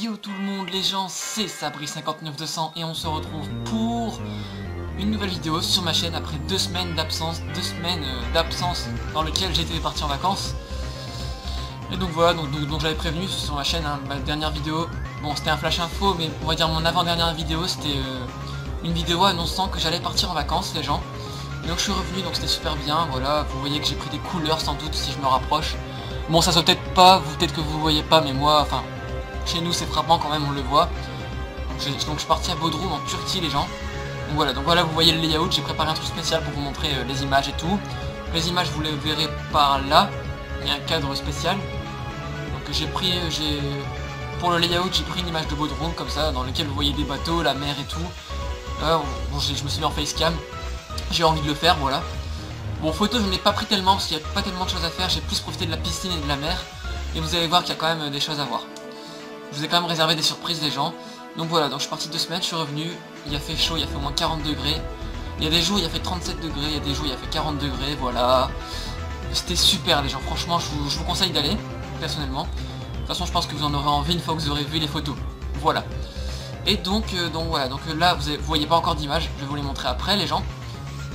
Yo tout le monde, les gens, c'est Sabri59200 et on se retrouve pour une nouvelle vidéo sur ma chaîne après 2 semaines d'absence, dans lesquelles j'étais parti en vacances. Et donc voilà, donc j'avais prévenu sur ma chaîne, hein, ma dernière vidéo, bon c'était un flash info, mais on va dire mon avant-dernière vidéo, c'était une vidéo annonçant que j'allais partir en vacances, les gens. Et donc je suis revenu, donc c'était super bien, voilà, vous voyez que j'ai pris des couleurs sans doute si je me rapproche. Bon ça se voit peut-être pas, peut-être que vous voyez pas, mais moi, enfin, chez nous c'est frappant quand même, on le voit. Donc je suis parti à Bodrum en Turquie, les gens. Donc voilà, vous voyez le layout, j'ai préparé un truc spécial pour vous montrer les images et tout. Les images vous les verrez par là, il y a un cadre spécial. Donc pour le layout j'ai pris une image de Bodrum comme ça, dans lequel vous voyez des bateaux, la mer et tout. Bon, je me suis mis en facecam, j'ai envie de le faire, voilà. Bon, photo je n'ai pas pris tellement parce qu'il n'y a pas tellement de choses à faire, j'ai plus profité de la piscine et de la mer. Et vous allez voir qu'il y a quand même des choses à voir. Je vous ai quand même réservé des surprises, les gens. Donc voilà, donc je suis parti 2 semaines, je suis revenu, il a fait chaud, il a fait au moins 40 degrés. Il y a des jours il a fait 37 degrés, il y a des jours il a fait 40 degrés, voilà. C'était super, les gens, franchement je vous conseille d'aller, personnellement. De toute façon je pense que vous en aurez envie une fois que vous aurez vu les photos. Voilà. Et donc voilà, donc là vous voyez pas encore d'image, je vais vous les montrer après, les gens.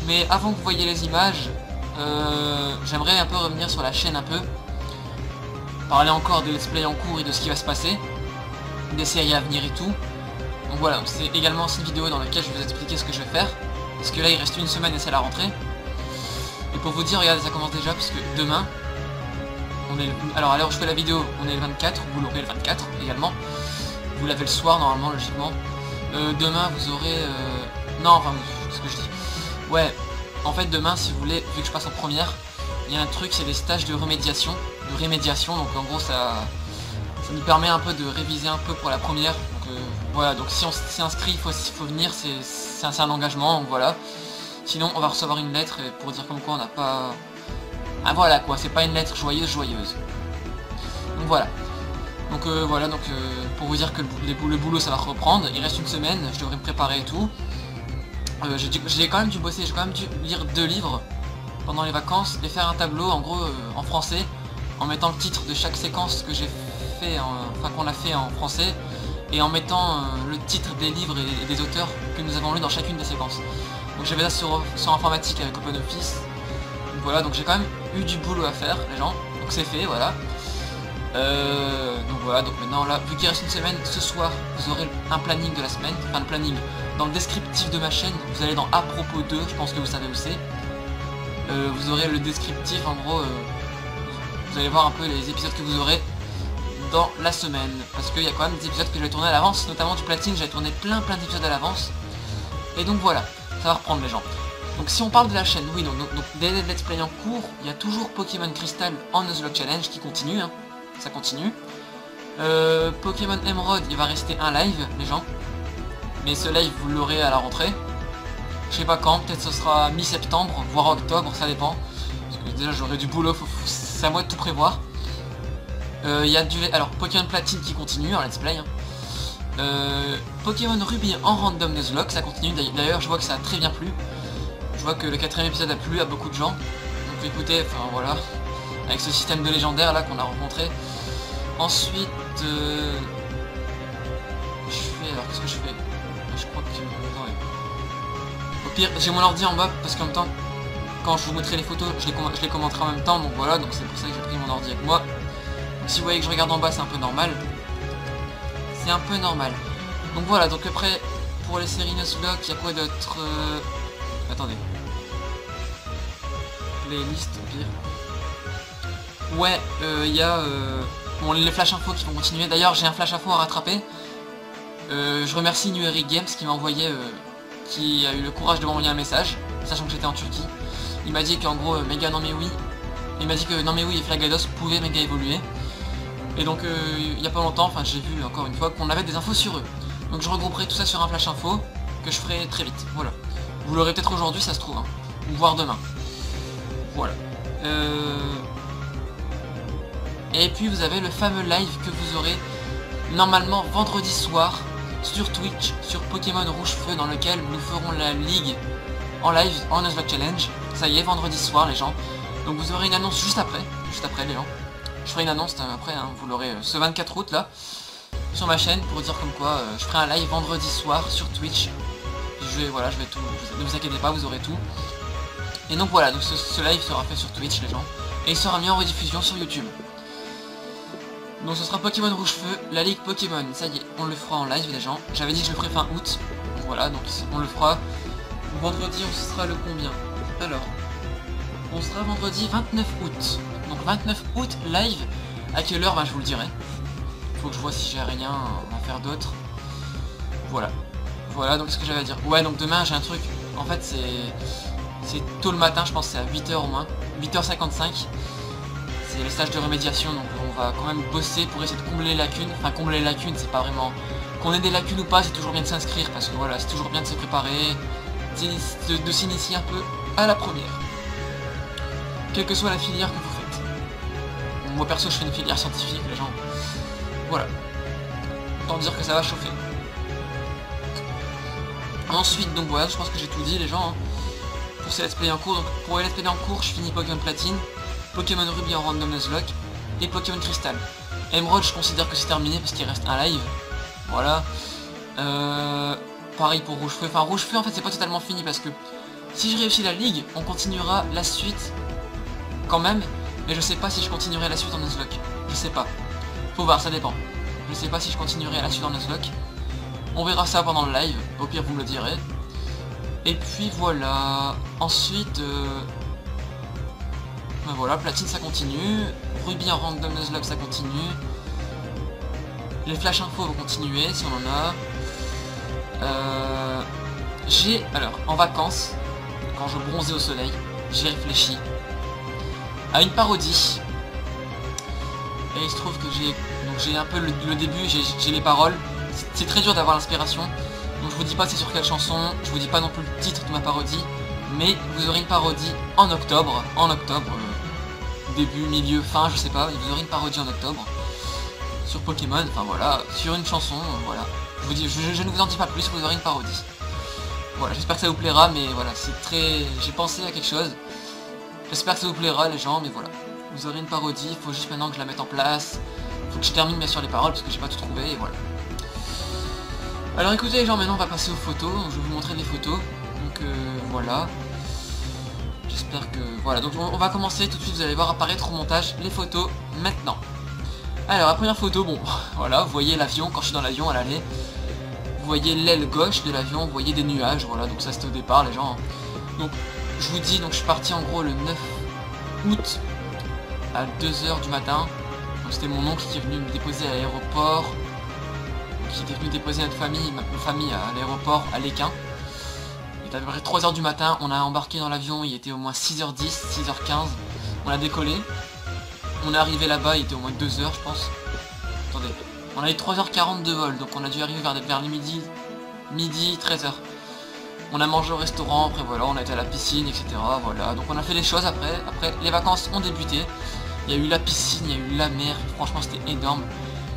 Mais avant que vous voyez les images, j'aimerais un peu revenir sur la chaîne un peu. Parler encore des let's play en cours et de ce qui va se passer. Des séries à venir et tout. Donc voilà, c'est également une vidéo dans laquelle je vais vous expliquer ce que je vais faire. Parce que là il reste une semaine et c'est la rentrée. Et pour vous dire, regardez, ça commence déjà parce que demain, alors à l'heure où je fais la vidéo, on est le 24, vous l'aurez le 24 également. Vous l'avez le soir normalement, logiquement. Demain vous aurez... Non, enfin, ce que je dis. Ouais, en fait demain si vous voulez, vu que je passe en première, il y a un truc, c'est des stages de remédiation. Donc en gros ça nous permet un peu de réviser un peu pour la première. Donc voilà, donc si on s'y inscrit, il faut venir, c'est un engagement, donc voilà. Sinon on va recevoir une lettre pour dire comme quoi on n'a pas... Ah voilà quoi, c'est pas une lettre joyeuse. Donc voilà. Donc voilà, pour vous dire que le boulot ça va reprendre, il reste une semaine, je devrais me préparer et tout. J'ai quand même dû bosser, j'ai quand même dû lire 2 livres pendant les vacances et faire un tableau en gros en français, en mettant le titre de chaque séquence que j'ai fait, qu'on a fait en français, et en mettant le titre des livres et des auteurs que nous avons lus dans chacune des séquences. Donc j'avais ça sur informatique avec OpenOffice. Donc voilà, donc j'ai quand même eu du boulot à faire, les gens. Donc c'est fait, voilà. Donc voilà, donc maintenant là, vu qu'il reste une semaine, ce soir vous aurez un planning de la semaine, enfin le planning. Dans le descriptif de ma chaîne, vous allez dans à propos 2, je pense que vous savez où c'est. Vous aurez le descriptif, en gros, vous allez voir un peu les épisodes que vous aurez dans la semaine. Parce qu'il y a quand même des épisodes que je vais tourner à l'avance, notamment du platine, j'ai tourné plein d'épisodes à l'avance. Et donc voilà, ça va reprendre les gens. Donc si on parle de la chaîne, oui, donc des let's play en cours, il y a toujours Pokémon Crystal en Nuzlocke Challenge qui continue, hein, ça continue. Pokémon Emerald, il va rester un live, les gens. Mais ce live, vous l'aurez à la rentrée. Je sais pas quand, peut-être ce sera mi-septembre, voire octobre, ça dépend. Parce que déjà j'aurai du boulot, c'est à moi de tout prévoir. Il y a alors Pokémon Platine qui continue en let's play. Hein. Pokémon Ruby en random Nuzlocke, ça continue. D'ailleurs je vois que ça a très bien plu. Je vois que le 4ème épisode a plu à beaucoup de gens. Donc écoutez, enfin voilà. Avec ce système de légendaire là qu'on a rencontré. Ensuite, alors qu'est-ce que je fais? Je crois que... Attendez. Au pire, j'ai mon ordi en bas parce qu'en même temps, quand je vous montrerai les photos, je les commenterai en même temps, donc voilà, donc c'est pour ça que j'ai pris mon ordi avec moi. Donc si vous voyez que je regarde en bas, c'est un peu normal. C'est un peu normal. Donc voilà, donc après, pour les séries Nuzlocke, il y a quoi d'autre Attendez. Playlist, au pire. Ouais, il y a... Bon, les flash infos qui vont continuer. D'ailleurs, j'ai un flash info à rattraper. Je remercie New Eric Games qui m'a envoyé... qui a eu le courage de m'envoyer un message, sachant que j'étais en Turquie. Il m'a dit qu'en gros, méga non mais oui. Il m'a dit que non mais oui et Flagados pouvaient méga évoluer. Et donc, il y a pas longtemps, enfin j'ai vu encore une fois qu'on avait des infos sur eux. Donc je regrouperai tout ça sur un flash info que je ferai très vite. Voilà. Vous l'aurez peut-être aujourd'hui, ça se trouve, hein, ou voire demain. Voilà. Et puis vous avez le fameux live que vous aurez normalement vendredi soir sur Twitch, sur Pokémon Rouge Feu, dans lequel nous ferons la ligue en live en Nuzlocke Challenge. Ça y est, vendredi soir les gens. Donc vous aurez une annonce juste après les gens. Je ferai une annonce après, hein, vous l'aurez ce 24 août là. sur ma chaîne pour dire comme quoi je ferai un live vendredi soir sur Twitch. Voilà, je vais tout, ne vous inquiétez pas, vous aurez tout. Et donc voilà, donc ce live sera fait sur Twitch les gens, et il sera mis en rediffusion sur YouTube. Donc ce sera Pokémon Rouge-Feu, la Ligue Pokémon, ça y est, on le fera en live les gens. J'avais dit que je le ferai fin août, donc voilà, donc on le fera. Vendredi on sera le combien? Alors, on sera vendredi 29 août. Donc 29 août live, à quelle heure? Bah je vous le dirai. Faut que je vois si j'ai rien à faire d'autre. Voilà. Voilà donc ce que j'avais à dire. Ouais donc demain j'ai un truc, en fait c'est tôt le matin, je pense que c'est à 8h au moins, 8h55. C'est le stage de remédiation, donc on va quand même bosser pour essayer de combler les lacunes. Enfin combler les lacunes, c'est pas vraiment... Qu'on ait des lacunes ou pas, c'est toujours bien de s'inscrire, parce que voilà, c'est toujours bien de se préparer, de s'initier un peu à la première. Quelle que soit la filière que vous faites. Moi perso je fais une filière scientifique les gens. Voilà. Autant dire que ça va chauffer. Ensuite donc voilà, je pense que j'ai tout dit les gens. Pour ces let's play en cours, donc pour les let's play en cours, je finis Pokémon Platine, Pokémon Ruby en Random Nuzlocke et Pokémon Crystal. Emerald je considère que c'est terminé parce qu'il reste un live. Voilà. Pareil pour Rouge-Feu. Enfin Rouge-Feu en fait c'est pas totalement fini parce que si je réussis la ligue, on continuera la suite quand même. Mais je sais pas si je continuerai la suite en Nuzlocke. Je sais pas. Faut voir, ça dépend. Je sais pas si je continuerai la suite en Nuzlocke. On verra ça pendant le live. Au pire vous me le direz. Et puis voilà. Ensuite... Ben voilà, Platine ça continue. Ruby en Random Nuzlocke ça continue. Les flash infos vont continuer si on en a. J'ai, alors, en vacances, quand je bronzais au soleil, j'ai réfléchi à une parodie. Et il se trouve que j'ai un peu le début, j'ai les paroles. C'est très dur d'avoir l'inspiration. Donc je vous dis pas c'est sur quelle chanson, je vous dis pas non plus le titre de ma parodie. Mais vous aurez une parodie en octobre. Début, milieu, fin, je sais pas. Vous aurez une parodie en octobre. Sur Pokémon, enfin voilà, sur une chanson, voilà. Je vous dis, je ne vous en dis pas plus, vous aurez une parodie. Voilà, j'espère que ça vous plaira, mais voilà, c'est très... J'ai pensé à quelque chose. J'espère que ça vous plaira les gens, mais voilà. Vous aurez une parodie, il faut juste maintenant que je la mette en place. Il faut que je termine bien sûr les paroles, parce que j'ai pas tout trouvé, et voilà. Alors écoutez les gens, maintenant on va passer aux photos, donc je vais vous montrer les photos. Donc voilà. J'espère que... Voilà, donc on va commencer tout de suite, vous allez voir apparaître au montage les photos maintenant. Alors la première photo, bon, voilà, vous voyez l'avion, quand je suis dans l'avion à l'aller. Vous voyez l'aile gauche de l'avion, vous voyez des nuages, voilà, donc ça c'était au départ les gens. Donc je vous dis, donc je suis parti en gros le 9 août à 2h du matin. Donc c'était mon oncle qui est venu me déposer à l'aéroport. Qui était venu déposer notre famille, ma famille à l'aéroport à Léquin. Il était à peu près 3h du matin, on a embarqué dans l'avion, il était au moins 6h10, 6h15. On a décollé. On est arrivé là-bas, il était au moins 2h je pense. Attendez, on a eu 3h40 de vol, donc on a dû arriver vers les midi, 13h. On a mangé au restaurant, après voilà, on a été à la piscine, etc. Voilà, donc on a fait les choses après. Après, les vacances ont débuté. Il y a eu la piscine, il y a eu la mer, franchement c'était énorme.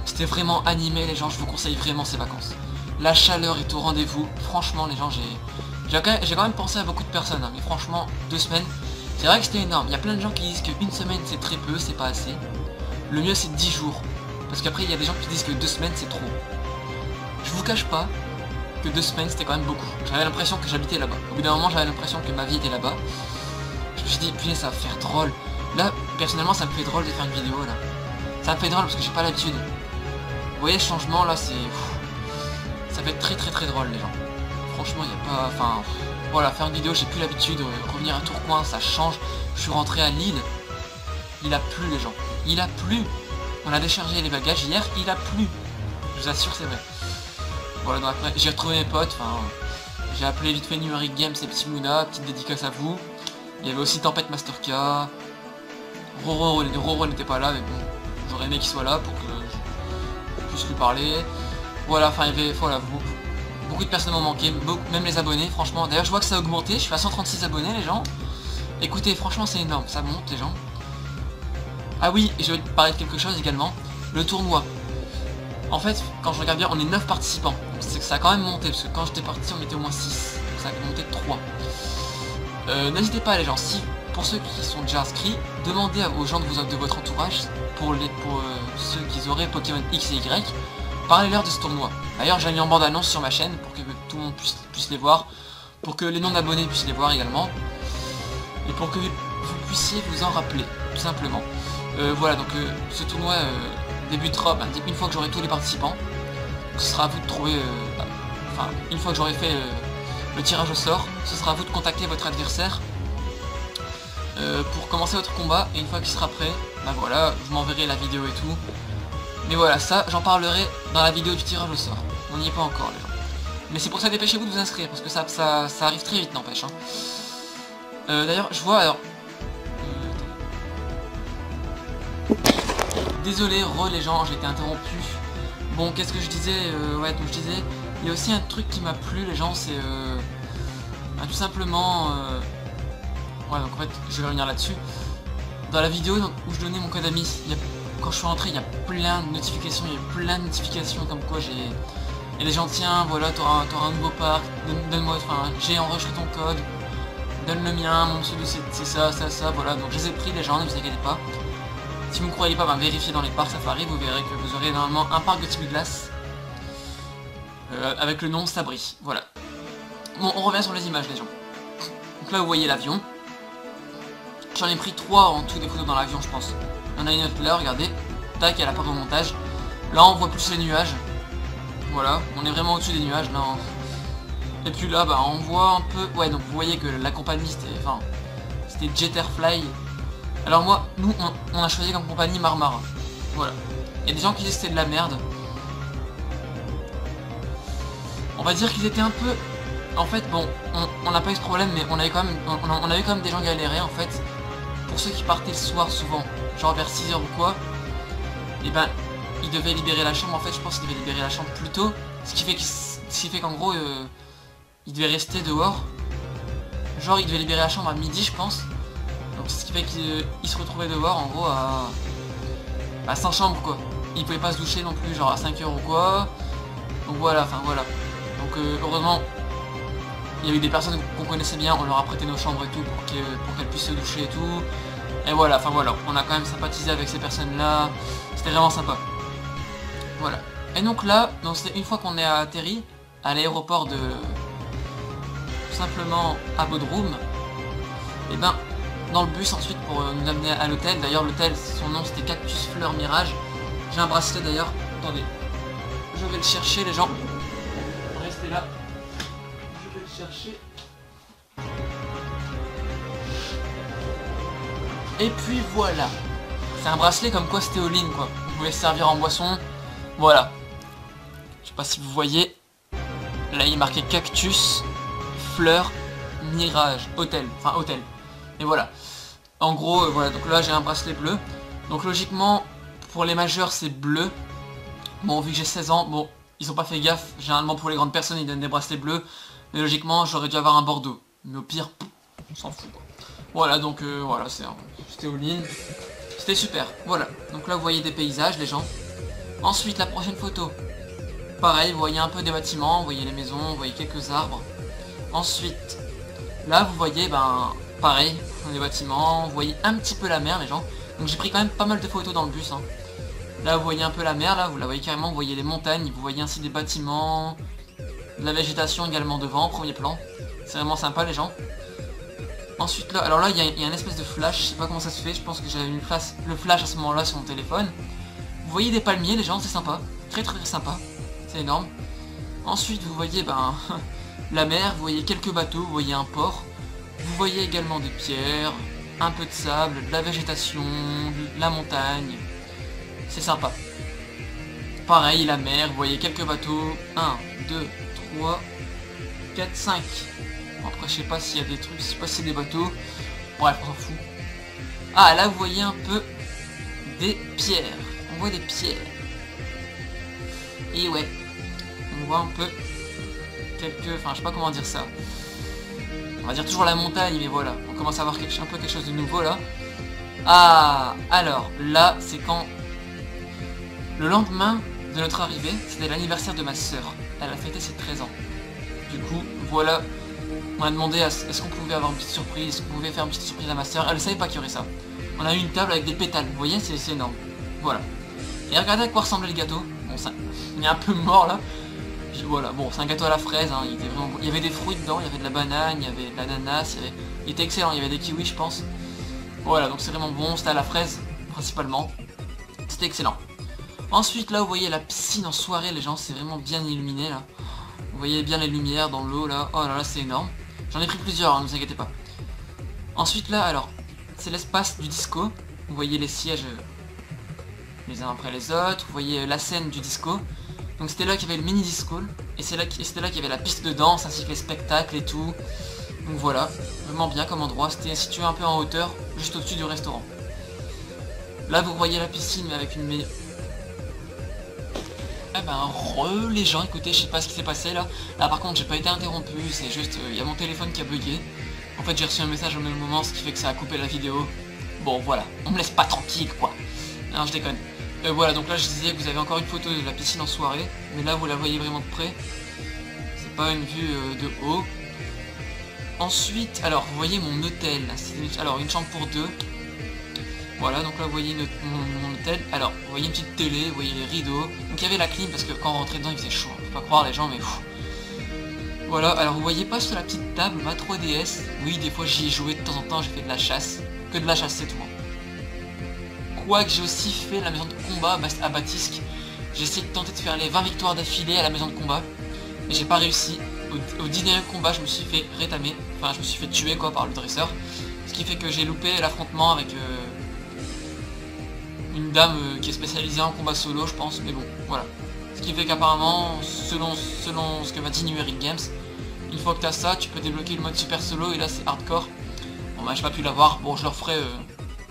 C'était vraiment animé les gens, je vous conseille vraiment ces vacances. La chaleur est au rendez-vous, franchement les gens, j'ai quand même pensé à beaucoup de personnes, hein, mais franchement, 2 semaines, c'est vrai que c'était énorme. Il y a plein de gens qui disent qu'une semaine c'est très peu, c'est pas assez. Le mieux c'est 10 jours, parce qu'après il y a des gens qui disent que 2 semaines c'est trop. Je vous cache pas que 2 semaines c'était quand même beaucoup. J'avais l'impression que j'habitais là-bas. Au bout d'un moment j'avais l'impression que ma vie était là-bas. Je me suis dit, putain ça va faire drôle. Là, personnellement ça me fait drôle de faire une vidéo là. Ça me fait drôle parce que j'ai pas l'habitude. Vous voyez, ce changement là, c'est... Ça fait très drôle les gens. Franchement, il n'y a pas... Enfin, voilà, faire une vidéo, j'ai plus l'habitude. Revenir à Tourcoing, ça change. Je suis rentré à Lille. Il a plu les gens. Il a plu. On a déchargé les bagages hier, il a plu. Je vous assure, c'est vrai. Voilà, donc après, j'ai retrouvé mes potes. Enfin, j'ai appelé vite fait New Eric Games et Petit Mouna. Petite dédicace à vous. Il y avait aussi Tempête Masterka. Roro n'était pas là, mais bon, j'aurais aimé qu'il soit là pour que je puisse lui parler. Voilà, enfin il y avait voilà, beaucoup de personnes m'ont manqué, même les abonnés, franchement. D'ailleurs je vois que ça a augmenté, je suis à 136 abonnés les gens. Écoutez, franchement c'est énorme, ça monte les gens. Ah oui, et je vais te parler de quelque chose également, le tournoi. En fait, quand je regarde bien, on est 9 participants. C'est que ça a quand même monté, parce que quand j'étais parti on était au moins 6. Donc ça a monté de 3. N'hésitez pas les gens, si pour ceux qui sont déjà inscrits, demandez aux gens de votre entourage, pour ceux qui auraient Pokémon X et Y, parlez-leur de ce tournoi. D'ailleurs, j'ai mis en bande-annonce sur ma chaîne pour que tout le monde puisse les voir, pour que les non-abonnés puissent les voir également, et pour que vous puissiez vous en rappeler, tout simplement. Voilà, donc ce tournoi débutera une fois que j'aurai tous les participants. Ce sera à vous de trouver... enfin, une fois que j'aurai fait le tirage au sort, ce sera à vous de contacter votre adversaire pour commencer votre combat, et une fois qu'il sera prêt, bah voilà, je m'enverrai la vidéo et tout. Mais voilà, ça, j'en parlerai dans la vidéo du tirage au sort. On n'y est pas encore, les gens. Mais c'est pour ça, dépêchez-vous de vous inscrire, parce que ça arrive très vite, n'empêche. Hein. D'ailleurs, je vois, alors... Désolé, les gens, j'ai été interrompu. Bon, qu'est-ce que je disais ouais, donc je disais, il y a aussi un truc qui m'a plu, les gens, c'est... tout simplement... ouais, donc en fait, je vais revenir là-dessus. Dans la vidéo où je donnais mon code ami, quand je suis rentré, il y a plein de notifications, comme quoi j'ai... Il y a des gens, tiens, voilà, t'auras un nouveau parc, donne-moi, enfin, j'ai enregistré ton code, donne le mien, mon pseudo c'est ça, voilà, donc je les ai pris, les gens, ne vous inquiétez pas. Si vous ne croyez pas, vérifiez dans les parcs Safari, vous verrez que vous aurez normalement un parc de type glace, avec le nom Sabri, voilà. Bon, on revient sur les images, les gens. Donc là, vous voyez l'avion. J'en ai pris 3 en tout des photos dans l'avion, je pense. Il y en a une autre là, regardez. Tac, elle a pas de montage. Là, on voit plus les nuages. Voilà, on est vraiment au-dessus des nuages, là. Et puis là, on voit un peu... Ouais, donc vous voyez que la compagnie, c'était Jetterfly. Alors moi, nous, on a choisi comme compagnie Marmara. Voilà. Il y a des gens qui disaient que c'était de la merde. On va dire qu'ils étaient un peu... En fait, bon, on n'a pas eu ce problème, mais on avait quand même des gens galérer, en fait. Pour ceux qui partaient le soir, souvent, genre vers 6h ou quoi, et ils devaient libérer la chambre, en fait, je pense qu'ils devaient libérer la chambre plus tôt. Ce qui fait qu'en gros, ils devaient rester dehors. Genre, ils devaient libérer la chambre à midi, je pense. Donc, c'est ce qui fait qu'ils se retrouvaient dehors, en gros, sans chambre, quoi. Ils pouvaient pas se doucher non plus, genre à 5h ou quoi. Donc voilà, voilà. Donc, heureusement... Il y a eu des personnes qu'on connaissait bien, on leur a prêté nos chambres et tout pour qu'elles puissent se doucher et tout. Et voilà, voilà, on a quand même sympathisé avec ces personnes-là. C'était vraiment sympa. Voilà. Et donc là, c'est une fois qu'on est atterri à l'aéroport de... tout simplement à Bodrum. Et dans le bus ensuite pour nous amener à l'hôtel. D'ailleurs l'hôtel, son nom c'était Cactus Fleur Mirage. J'ai un bracelet d'ailleurs. Attendez. Je vais le chercher les gens. Restez là. Chercher. Et puis voilà. C'est un bracelet comme quoi c'était all-in quoi. Vous pouvez se servir en boisson. Voilà. Je sais pas si vous voyez. Là il est marqué Cactus, Fleur, Mirage, Hôtel. Enfin hôtel. Et voilà. En gros, voilà. Donc là j'ai un bracelet bleu. Donc logiquement, pour les majeurs c'est bleu. Bon, vu que j'ai 16 ans, bon, ils ont pas fait gaffe. Généralement pour les grandes personnes ils donnent des bracelets bleus. Mais logiquement, j'aurais dû avoir un Bordeaux. Mais au pire, on s'en fout. Voilà, donc voilà, c'était all-in. C'était super, voilà. Donc là, vous voyez des paysages, les gens. Ensuite, la prochaine photo. Pareil, vous voyez un peu des bâtiments, vous voyez les maisons, vous voyez quelques arbres. Ensuite, là, vous voyez, pareil, les bâtiments, vous voyez un petit peu la mer, les gens. Donc j'ai pris quand même pas mal de photos dans le bus, hein. Là, vous voyez un peu la mer, là, vous la voyez carrément, vous voyez les montagnes, vous voyez ainsi des bâtiments... De la végétation également devant, premier plan. C'est vraiment sympa les gens. Ensuite là, alors là il y a un espèce de flash, je sais pas comment ça se fait, je pense que j'avais eu le flash à ce moment là sur mon téléphone. Vous voyez des palmiers les gens, c'est sympa. Très sympa, c'est énorme. Ensuite vous voyez la mer, vous voyez quelques bateaux, vous voyez un port. Vous voyez également des pierres, un peu de sable, de la végétation, de la montagne. C'est sympa. Pareil la mer, vous voyez quelques bateaux, 1, 2, 3, 4, 5. Bon, après je sais pas s'il y a des trucs, je sais pas si c'est des bateaux. Bref, on s'en fout. Ah là vous voyez un peu des pierres. On voit des pierres. Et ouais. On voit un peu quelques... Enfin je sais pas comment dire ça. On va dire toujours la montagne, mais voilà. On commence à voir un peu quelque chose de nouveau là. Ah alors là c'est quand... Le lendemain de notre arrivée, c'était l'anniversaire de ma sœur. Elle a fêté ses 13 ans. Du coup, voilà, on a demandé est-ce qu'on pouvait avoir une petite surprise, est-ce qu'on pouvait faire une petite surprise à ma sœur. Elle ne savait pas qu'il y aurait ça. On a eu une table avec des pétales, vous voyez, c'est énorme. Voilà. Et regardez à quoi ressemblait le gâteau. Bon, ça, il est un peu mort là. Puis voilà, bon, c'est un gâteau à la fraise, hein, il était vraiment bon. Il y avait des fruits dedans, il y avait de la banane, il y avait de l'ananas, il était excellent, il y avait des kiwis je pense. Voilà, donc c'est vraiment bon, c'était à la fraise principalement. C'était excellent. Ensuite là, vous voyez la piscine en soirée, les gens, c'est vraiment bien illuminé là. Vous voyez bien les lumières dans l'eau là, oh là là, c'est énorme. J'en ai pris plusieurs, hein, ne vous inquiétez pas. Ensuite là, alors, c'est l'espace du disco. Vous voyez les sièges les uns après les autres, vous voyez la scène du disco. Donc c'était là qu'il y avait le mini disco, et c'était là qu'il y avait la piste de danse, ainsi que les spectacles et tout. Donc voilà, vraiment bien comme endroit, c'était situé un peu en hauteur, juste au-dessus du restaurant. Là vous voyez la piscine mais avec une... Eh ben les gens, écoutez, je sais pas ce qui s'est passé là. Là par contre j'ai pas été interrompu, c'est juste, il y a mon téléphone qui a bugué. En fait j'ai reçu un message au même moment, ce qui fait que ça a coupé la vidéo. Bon voilà, on me laisse pas tranquille quoi. Non je déconne. Voilà, donc là je disais que vous avez encore une photo de la piscine en soirée, mais là vous la voyez vraiment de près. C'est pas une vue de haut. Ensuite, alors vous voyez mon hôtel, alors une chambre pour deux. Voilà, donc là vous voyez mon hôtel. Alors, vous voyez une petite télé, vous voyez les rideaux. Donc il y avait la clim parce que quand on rentrait dedans il faisait chaud. Faut pas croire les gens, mais pff. Voilà, alors vous voyez pas sur la petite table ma 3DS. Oui, des fois j'y ai joué de temps en temps, j'ai fait de la chasse. Que de la chasse, c'est tout. Quoique j'ai aussi fait la maison de combat à Batisque. J'ai essayé de tenter de faire les 20 victoires d'affilée à la maison de combat. Mais j'ai pas réussi. Au dernier combat je me suis fait rétamer. Enfin je me suis fait tuer quoi par le dresseur. Ce qui fait que j'ai loupé l'affrontement avec une dame qui est spécialisée en combat solo je pense. Mais bon voilà. Ce qui fait qu'apparemment selon ce que m'a dit New Eric Games, une fois que t'as ça tu peux débloquer le mode super solo et là c'est hardcore. Bon bah j'ai pas pu l'avoir. Bon je le referai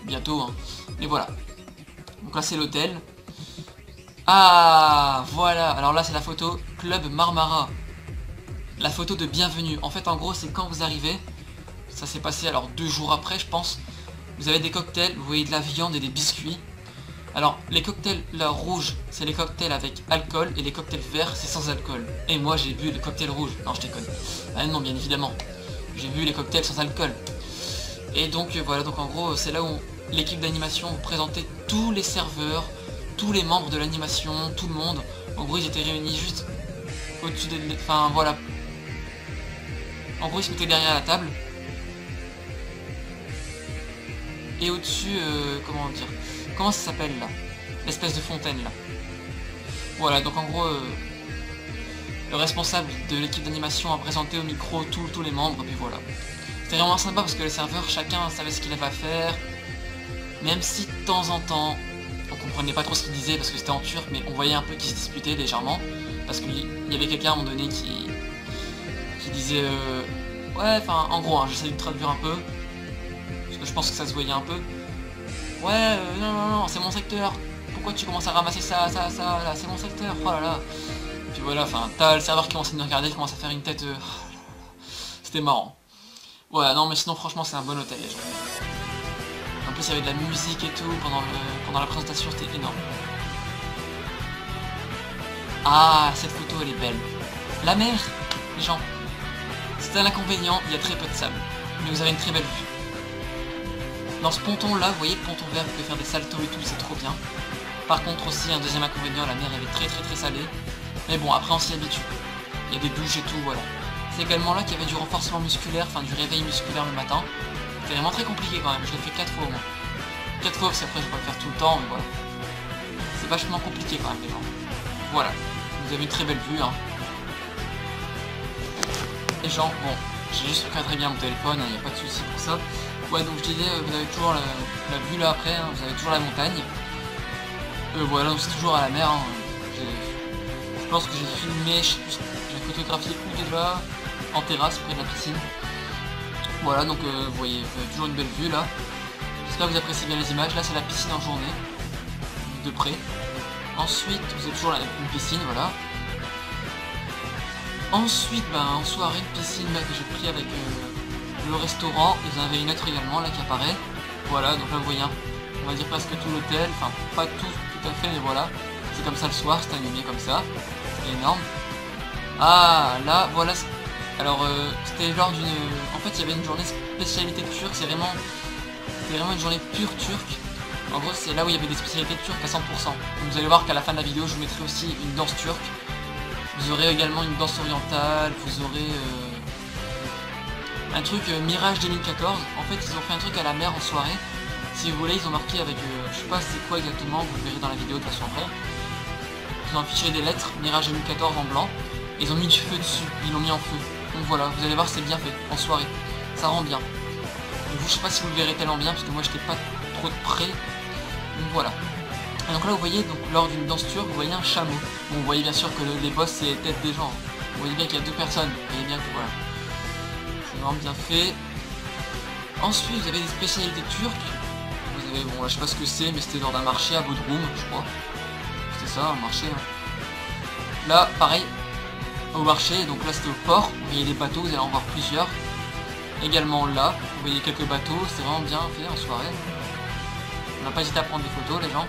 bientôt hein. Mais voilà. Donc là c'est l'hôtel. Ah voilà, alors là c'est la photo Club Marmara. La photo de bienvenue. En fait en gros c'est quand vous arrivez. Ça s'est passé alors 2 jours après je pense. Vous avez des cocktails, vous voyez de la viande et des biscuits. Alors les cocktails là rouges c'est les cocktails avec alcool. Et les cocktails verts c'est sans alcool. Et moi j'ai bu les cocktails rouges. Non je déconne. Ah non bien évidemment. J'ai bu les cocktails sans alcool. Et donc voilà, donc en gros c'est là où l'équipe d'animation vous présentait tous les serveurs, tous les membres de l'animation, tout le monde. En gros ils étaient réunis juste au-dessus de... Enfin voilà. En gros ils se mettaient derrière la table. Et au-dessus, comment dire, comment ça s'appelle là? L'espèce de fontaine là. Voilà, donc en gros, le responsable de l'équipe d'animation a présenté au micro tous les membres, et puis voilà. C'était vraiment sympa parce que les serveurs, chacun savait ce qu'il avait à faire. Même si de temps en temps, on comprenait pas trop ce qu'il disait parce que c'était en turc, mais on voyait un peu qu'ils se disputaient légèrement. Parce qu'il y avait quelqu'un à un moment donné qui disait, ouais, enfin, en gros, hein, j'essaie de traduire un peu. Parce que je pense que ça se voyait un peu. Ouais, non, c'est mon secteur. Pourquoi tu commences à ramasser ça, là, c'est mon secteur, oh là là. Puis voilà, enfin, t'as le serveur qui commence à nous regarder, qui commence à faire une tête... C'était marrant. Voilà, non mais sinon franchement c'est un bon hôtel les gens. En plus il y avait de la musique et tout pendant la présentation, c'était énorme. Ah, cette photo elle est belle. La mer, les gens. C'est un inconvénient, il y a très peu de sable. Mais vous avez une très belle vue. Dans ce ponton là, vous voyez le ponton vert, vous pouvez faire des saltos et tout, c'est trop bien. Par contre aussi, un deuxième inconvénient, la mer elle est très salée. Mais bon, après on s'y habitue. Il y a des douches et tout, voilà. C'est également là qu'il y avait du renforcement musculaire, enfin du réveil musculaire le matin. C'était vraiment très compliqué quand même, je l'ai fait 4 fois au moins. 4 fois parce qu'après je vais pas le faire tout le temps, mais voilà. C'est vachement compliqué quand même les gens. Voilà, vous avez une très belle vue hein. Les gens, bon, j'ai juste recadré bien mon téléphone, il n'y a pas de souci pour ça. Ouais, donc je disais, vous avez toujours la vue là après, hein, vous avez toujours la montagne. Voilà, donc c'est toujours à la mer. Hein. Je pense que j'ai filmé, je sais plus, j'ai photographié où déjà, en terrasse près de la piscine. Voilà, donc vous voyez toujours une belle vue là. J'espère que vous appréciez bien les images. Là c'est la piscine en journée, de près. Ensuite, vous avez toujours une piscine, voilà. Ensuite, en soirée, une piscine là, que j'ai pris avec le restaurant. Et vous en avez une autre également là qui apparaît. Voilà, donc là vous voyez, on va dire presque tout l'hôtel. Enfin, pas tout à fait, mais voilà. C'est comme ça le soir, c'est animé comme ça. C'est énorme. Ah, là, voilà. Alors, c'était lors d'une... En fait, il y avait une journée spécialité turque. C'est vraiment une journée pure turque. En gros, c'est là où il y avait des spécialités turques à 100%. Donc vous allez voir qu'à la fin de la vidéo, je vous mettrai aussi une danse turque. Vous aurez également une danse orientale, vous aurez un truc Mirage 2014. En fait, ils ont fait un truc à la mer en soirée. Si vous voulez, ils ont marqué avec, je sais pas c'est quoi exactement, vous le verrez dans la vidéo de toute façon après. Ils ont affiché des lettres, Mirage 2014 en blanc. Et ils ont mis du feu dessus, ils l'ont mis en feu. Donc voilà, vous allez voir, c'est bien fait, en soirée. Ça rend bien. Donc je sais pas si vous le verrez tellement bien, parce que moi j'étais pas trop de près. Donc voilà. Et donc là vous voyez, donc lors d'une danse turque, vous voyez un chameau. Bon, vous voyez bien sûr que les boss c'est les têtes des gens. Vous voyez bien qu'il y a deux personnes. Vous voyez bien que voilà. C'est vraiment bien fait. Ensuite vous avez des spécialités turques. Vous avez, bon là je sais pas ce que c'est, mais c'était lors d'un marché à Bodrum, je crois. C'était ça, un marché. Hein. Là, pareil, au marché, donc là c'était au port, vous voyez les bateaux, vous allez en voir plusieurs. Également là, vous voyez quelques bateaux, c'est vraiment bien fait en soirée. On n'a pas hésité à prendre des photos les gens.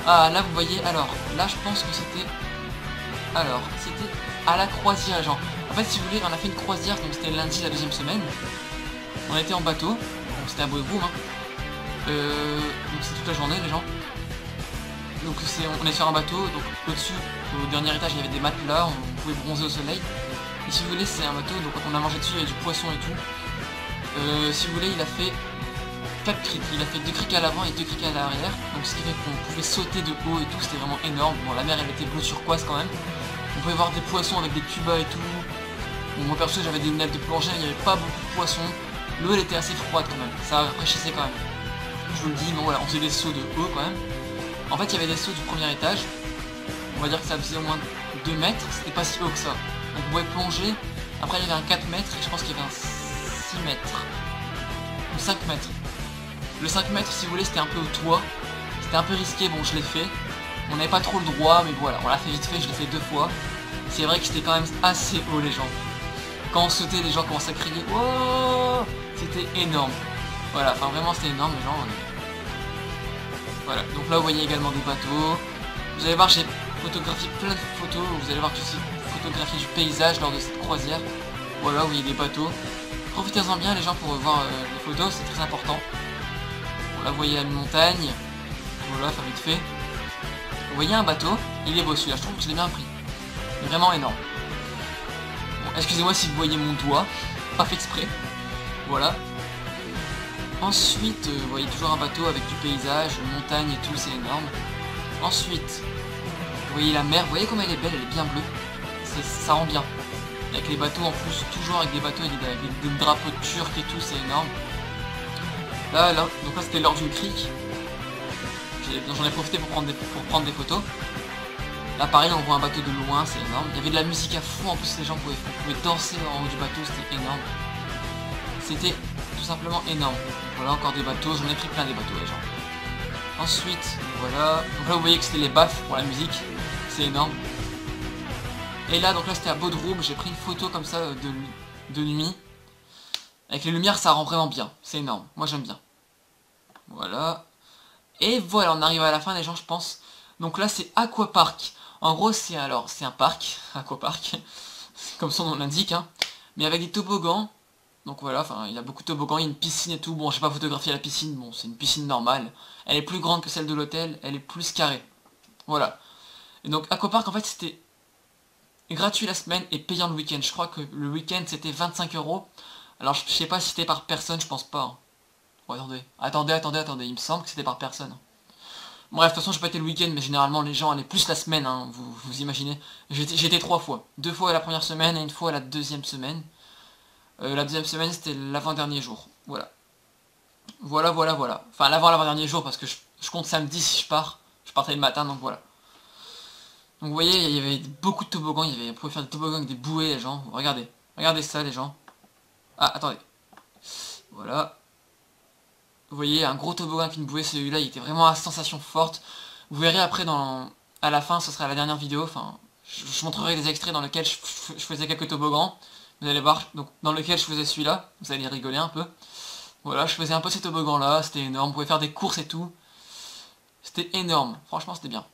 Ah là vous voyez, alors là je pense que c'était... Alors, c'était à la croisière les gens. En fait si vous voulez, on a fait une croisière, donc c'était lundi la deuxième semaine. On était en bateau, donc c'était à Bodrum. Hein. Donc c'est toute la journée les gens. Donc on est sur un bateau, donc au-dessus, au dernier étage il y avait des matelas, on pouvait bronzer au soleil. Et si vous voulez c'est un bateau, donc on a mangé dessus, il y avait du poisson et tout. Si vous voulez il a fait 4 criques, il a fait 2 criques à l'avant et 2 criques à l'arrière. Donc ce qui fait qu'on pouvait sauter de haut et tout, c'était vraiment énorme. Bon la mer elle était bleu turquoise quand même. On pouvait voir des poissons avec des tubas et tout. Bon moi perso j'avais des lunettes de plongée, il n'y avait pas beaucoup de poissons. L'eau elle était assez froide quand même, ça rafraîchissait quand même. Je vous le dis, bon voilà, on faisait des sauts de haut quand même. En fait il y avait des sauts du premier étage. On va dire que ça faisait au moins 2 mètres, c'était pas si haut que ça. Donc vous pouvez plonger. Après il y avait un 4 mètres et je pense qu'il y avait un 6 mètres. Ou 5 mètres. Le 5 mètres si vous voulez c'était un peu au toit. C'était un peu risqué, bon je l'ai fait. On n'avait pas trop le droit mais voilà, on l'a fait vite fait, je l'ai fait 2 fois. C'est vrai que c'était quand même assez haut les gens. Quand on sautait les gens commençaient à crier. Wow, c'était énorme. Voilà, enfin vraiment c'était énorme les gens. Voilà, donc là vous voyez également des bateaux. Vous allez voir j'ai photographié plein de photos. Vous allez voir que j'ai photographié du paysage lors de cette croisière. Voilà, vous voyez des bateaux. Profitez-en bien les gens pour voir les photos, c'est très important. Bon là vous voyez la montagne. Voilà, enfin vite fait. Vous voyez un bateau, il est beau celui-là, je trouve que je l'ai bien pris. Il est vraiment énorme. Bon, excusez-moi si vous voyez mon doigt, pas fait exprès. Voilà. Ensuite, vous voyez toujours un bateau avec du paysage, une montagne et tout, c'est énorme. Ensuite, vous voyez la mer, vous voyez comme elle est belle, elle est bien bleue. Ça rend bien. Avec les bateaux en plus, toujours avec des bateaux avec des drapeaux turcs et tout, c'est énorme. Là, donc là c'était lors d'une crique. J'en ai profité pour prendre des photos. Là pareil, on voit un bateau de loin, c'est énorme. Il y avait de la musique à fond, en plus les gens pouvaient danser en haut du bateau, c'était énorme. C'était tout simplement énorme. Voilà encore des bateaux, j'en ai pris plein des bateaux les gens. Ensuite, voilà. Donc là vous voyez que c'était les baffes pour la musique. C'est énorme. Et là, donc là c'était à Bodrum, j'ai pris une photo comme ça de nuit. Avec les lumières ça rend vraiment bien. C'est énorme, moi j'aime bien. Voilà. Et voilà, on arrive à la fin les gens je pense. Donc là c'est Aquapark. En gros c'est un parc, Aquapark. Comme son nom l'indique, hein. Mais avec des toboggans. Donc voilà, enfin il y a beaucoup de toboggans, il y a une piscine et tout. Bon j'ai pas photographié la piscine, bon c'est une piscine normale. Elle est plus grande que celle de l'hôtel, elle est plus carrée. Voilà. Et donc Aquapark en fait c'était gratuit la semaine et payant le week-end. Je crois que le week-end c'était 25 €. Alors je sais pas si c'était par personne, je pense pas. Hein. Oh, attendez, il me semble que c'était par personne. Bref, de toute façon j'ai pas été le week-end, mais généralement les gens allaient plus la semaine, hein, vous imaginez. J'ai été 3 fois. 2 fois la première semaine et une fois la deuxième semaine. La deuxième semaine c'était l'avant-dernier jour. Voilà. Voilà. Enfin l'avant-dernier jour parce que je compte samedi si je pars. Je partais le matin donc voilà. Donc vous voyez, il y avait beaucoup de toboggans, on pouvait faire des toboggans avec des bouées les gens. Regardez ça les gens. Ah attendez. Voilà. Vous voyez un gros toboggan avec une bouée, celui-là il était vraiment à sensation forte. Vous verrez après à la fin, ce sera la dernière vidéo, enfin je montrerai des extraits dans lesquels je faisais quelques toboggans. Vous allez voir, donc dans lequel je faisais celui-là, vous allez rigoler un peu. Voilà, je faisais un peu ces toboggans là, c'était énorme, vous pouvez faire des courses et tout. C'était énorme, franchement c'était bien.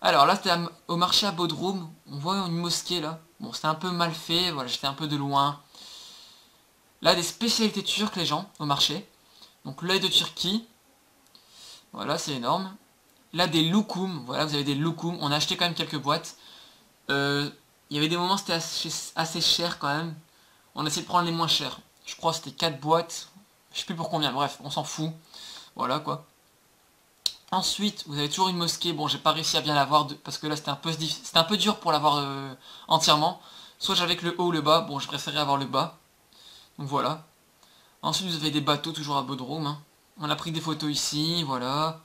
Alors là c'était au marché à Bodrum, on voit une mosquée là. Bon c'était un peu mal fait, voilà j'étais un peu de loin. Là des spécialités turques les gens, au marché. Donc l'œil de Turquie. Voilà, c'est énorme. Là, des loukoums. Voilà, vous avez des loukoums. On a acheté quand même quelques boîtes. Il y avait des moments c'était assez cher quand même. On a essayé de prendre les moins chers. Je crois que c'était 4 boîtes. Je sais plus pour combien. Bref, on s'en fout. Voilà quoi. Ensuite, vous avez toujours une mosquée. Bon, j'ai pas réussi à bien l'avoir parce que là c'était un peu dur pour l'avoir entièrement. Soit j'avais que le haut ou le bas. Bon, je préférais avoir le bas. Donc voilà. Ensuite, vous avez des bateaux toujours à Bodrum. Hein. On a pris des photos ici, voilà.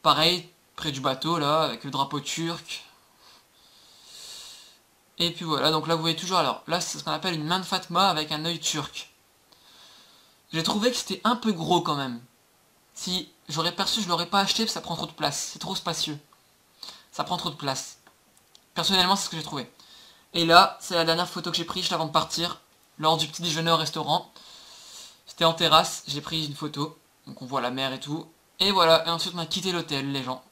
Pareil, près du bateau là, avec le drapeau turc. Et puis voilà, donc là vous voyez toujours, alors là c'est ce qu'on appelle une main de Fatma avec un œil turc. J'ai trouvé que c'était un peu gros quand même. Si j'aurais perçu, je l'aurais pas acheté parce que ça prend trop de place. C'est trop spacieux. Ça prend trop de place. Personnellement, c'est ce que j'ai trouvé. Et là, c'est la dernière photo que j'ai prise juste avant de partir, lors du petit déjeuner au restaurant. C'était en terrasse, j'ai pris une photo. Donc on voit la mer et tout. Et voilà, et ensuite on a quitté l'hôtel, les gens.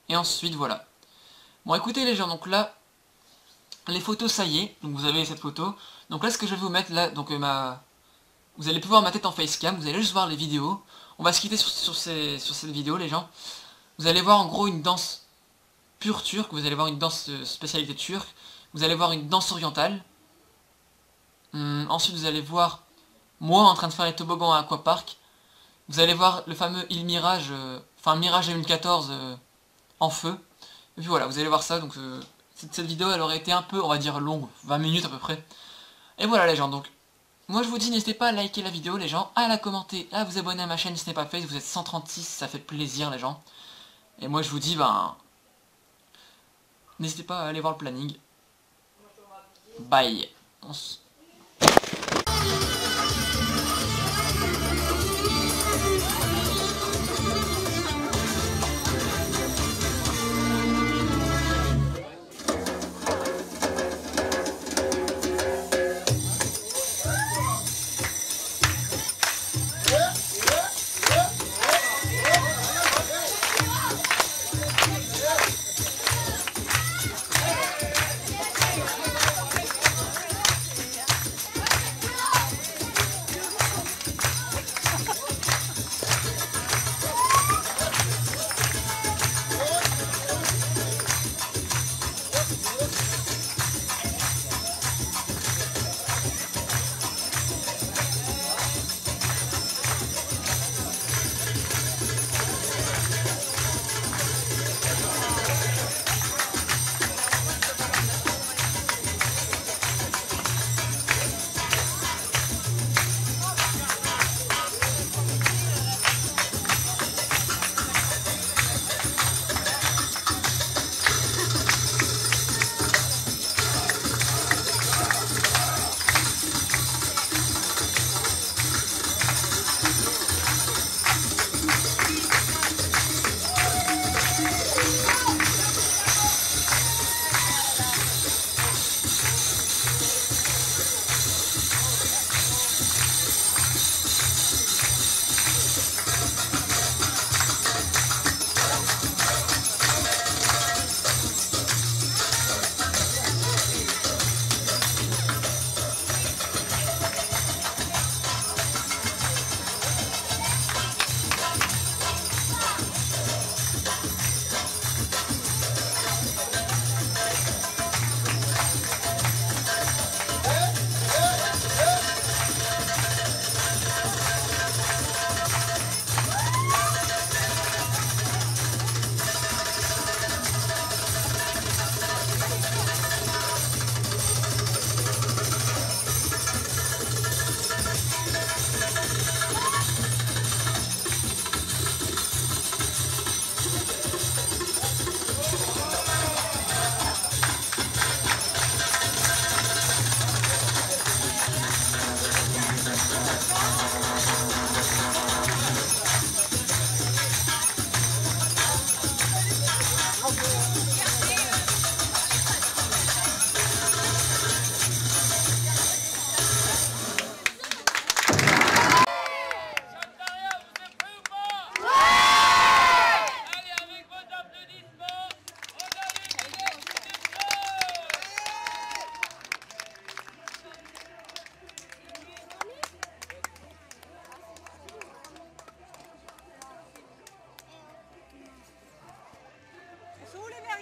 Et ensuite, voilà. Bon, écoutez les gens, donc là, les photos, ça y est. Donc vous avez cette photo. Donc là, ce que je vais vous mettre là, donc vous allez pouvoir ma tête en facecam, vous allez juste voir les vidéos. On va se quitter sur cette vidéo, les gens. Vous allez voir en gros une danse pure turque, vous allez voir une danse spécialité turque. Vous allez voir une danse orientale. Ensuite, vous allez voir moi en train de faire les toboggans à Aquapark. Vous allez voir le fameux île Mirage, enfin Mirage 2014 en feu. Et puis voilà, vous allez voir ça, donc cette vidéo elle aurait été un peu, on va dire, longue, 20 minutes à peu près. Et voilà les gens, donc, moi je vous dis, n'hésitez pas à liker la vidéo les gens, à la commenter, à vous abonner à ma chaîne si ce n'est pas fait, vous êtes 136, ça fait plaisir les gens. Et moi je vous dis, ben, n'hésitez pas à aller voir le planning. Bye.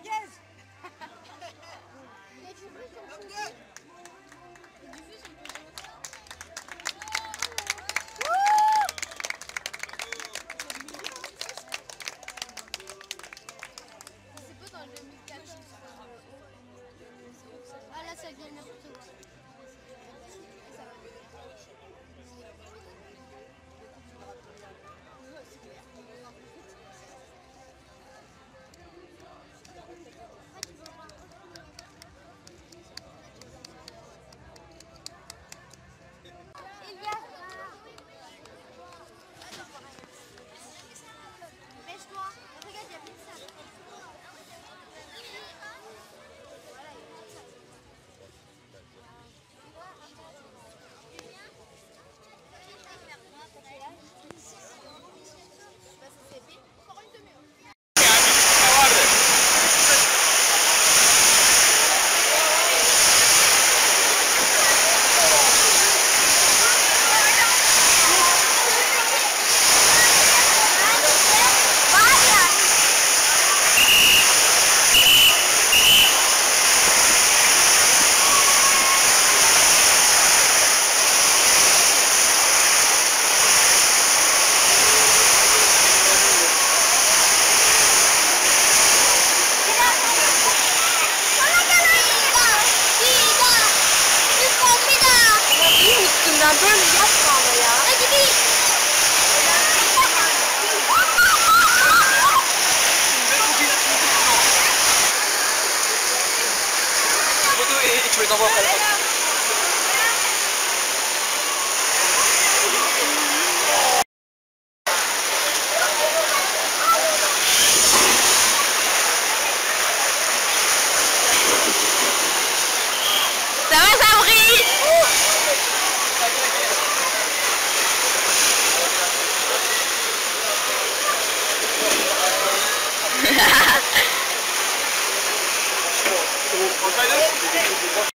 merguez. Ah là, ça vient n'importe où. Pêche-toi. Regarde, il y a plus de ça. Üstünden böyle yapma ama ya. Hadi bir. Et tu les envoies après. Ça va, ça brille. On le fait deux.